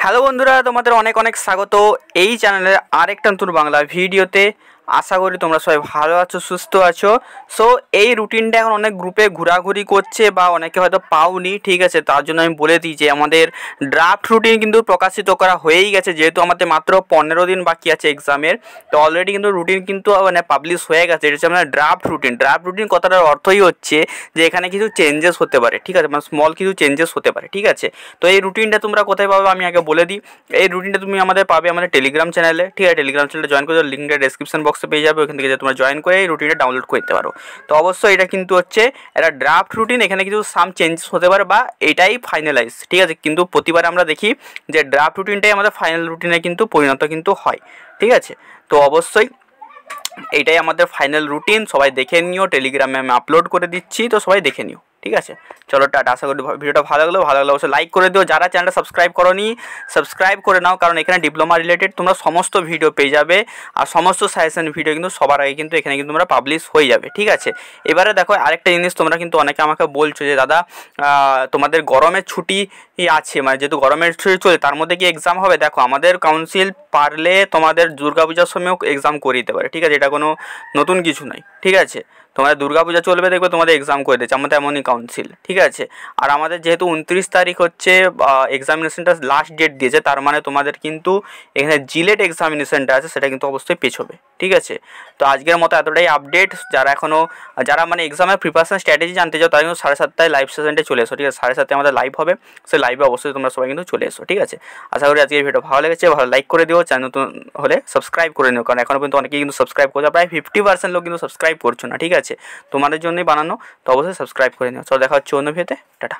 Hello বন্ধুরা, তোমাদের অনেক অনেক স্বাগত এই চ্যানেলের আরেকটা নতুন বাংলা ভিডিওতে। আশা করি তোমরা সবাই ভালো আছো, সুস্থ আছো। সো এই রুটিনটা এখন অনেক গ্রুপে ঘোরাঘুরি করছে বা অনেকে হয়তো পাওনি, ঠিক আছে। তার জন্য আমি বলে দিই যে আমাদের ড্রাফট রুটিন কিন্তু প্রকাশিত করা হয়েই গেছে, যেহেতু আমাদের মাত্র 15 দিন বাকি আছে এক্সামের। তো অলরেডি কিন্তু রুটিন কিন্তু মানে পাবলিশ হয়ে গেছে। এটা হচ্ছে আমাদের ড্রাফট রুটিন। ড্রাফট রুটিন কথাটার অর্থই হচ্ছে যে এখানে কিছু চেঞ্জেস হতে পারে, ঠিক আছে, মানে স্মল কিছু চেঞ্জেস হতে পারে, ঠিক আছে। তো এই রুটিনটা তোমরা কোথায় পাবে আমি আগে বলে দিই। এই রুটিনটা তুমি আমাদের পাবে আমাদের টেলিগ্রাম চ্যানেলে, ঠিক আছে। টেলিগ্রাম চ্যানেলে জয়েন করে লিঙ্কটা ডেসক্রিপশন বক্সে পেয়ে যাবে, ওখান থেকে তোমরা জয়েন করে এই রুটিনটা ডাউনলোড করতে পারো। তো অবশ্যই এটা কিন্তু হচ্ছে একটা ড্রাফট রুটিন, এখানে কিছু সাম চেঞ্জেস হতে পারে বা এটাই ফাইনালাইজ, ঠিক আছে। কিন্তু প্রতিবার আমরা দেখি যে ড্রাফট রুটিনটাই আমাদের ফাইনাল রুটিনে কিন্তু পরিণত কিন্তু হয়, ঠিক আছে। তো অবশ্যই এইটাই আমাদের ফাইনাল রুটিন, সবাই দেখে নিও। টেলিগ্রামে আমি আপলোড করে দিচ্ছি, তো সবাই দেখে নিও, ঠিক আছে। চলো টাটা। আশা করি ভিডিওটা ভালো লাগলে অবশ্যই লাইক করে দিও। যারা চ্যানেলটা সাবস্ক্রাইব করোনি সাবস্ক্রাইব করে নাও, কারণ এখানে ডিপ্লোমা রিলেটেড তোমরা সমস্ত ভিডিও পেয়ে যাবে। আর সমস্ত সাজেশন ভিডিও কিন্তু সবার আগে কিন্তু এখানে কিন্তু তোমরা পাবলিশ হয়ে যাবে, ঠিক আছে। এবারে দেখো আরেকটা জিনিস, তোমরা কিন্তু অনেকে আমাকে বলছো যে দাদা তোমাদের গরমের ছুটি আছে, মানে যেহেতু গরমের ছুটি চলে তার মধ্যে কি এক্সাম হবে। দেখো আমাদের কাউন্সিল পারলে তোমাদের দুর্গাপূজার সময়ও এক্সাম করে দিতে পারে, ঠিক আছে। এটা কোনো নতুন কিছু নয়, ঠিক আছে। তোমাদের দুর্গাপূজা চলবে, দেখবে তোমাদের এক্সাম করে দিচ্ছে আমাদের এমনই কাউন্সিল, ঠিক আছে। আর আমাদের যেহেতু 29 তারিখ হচ্ছে এক্সামিনেশনটা লাস্ট ডেট দিয়েছে, তার মানে তোমাদের কিন্তু এখানে জিলেট এক্সামিনেশনটা আছে সেটা কিন্তু অবশ্যই পেছবে, ঠিক আছে। তো আজকের মতো এতটাই আপডেট। যারা মানে এক্সামের প্রিপারেশন স্ট্র্যাটেজি জানতে চাও তারা কিন্তু 7:30 লাইভ সেশনটা চলে এসো, ঠিক আছে। 7:30 আমাদের লাইভ হবে, সেই লাইভে অবশ্যই তোমরা সবাই কিন্তু চলে এসো, ঠিক আছে। আশা করি আজকের ভিডিও ভালো লেগেছে, ভালো লাইক করে দিও, চ্যানেল নতুন হলে সাবস্ক্রাইব করে নিও, কারণ এখনও পর্যন্ত অনেকেই কিন্তু সাবস্ক্রাইব করছে, প্রায় 50% লোক কিন্তু সাবস্ক্রাইব করছো না, ঠিক আছে। তোমাদের জন্যই বানানো, তো অবশ্যই সাবস্ক্রাইব করে নিও। চলো দেখা হচ্ছে অন্য ভিডিওতে, টাটা।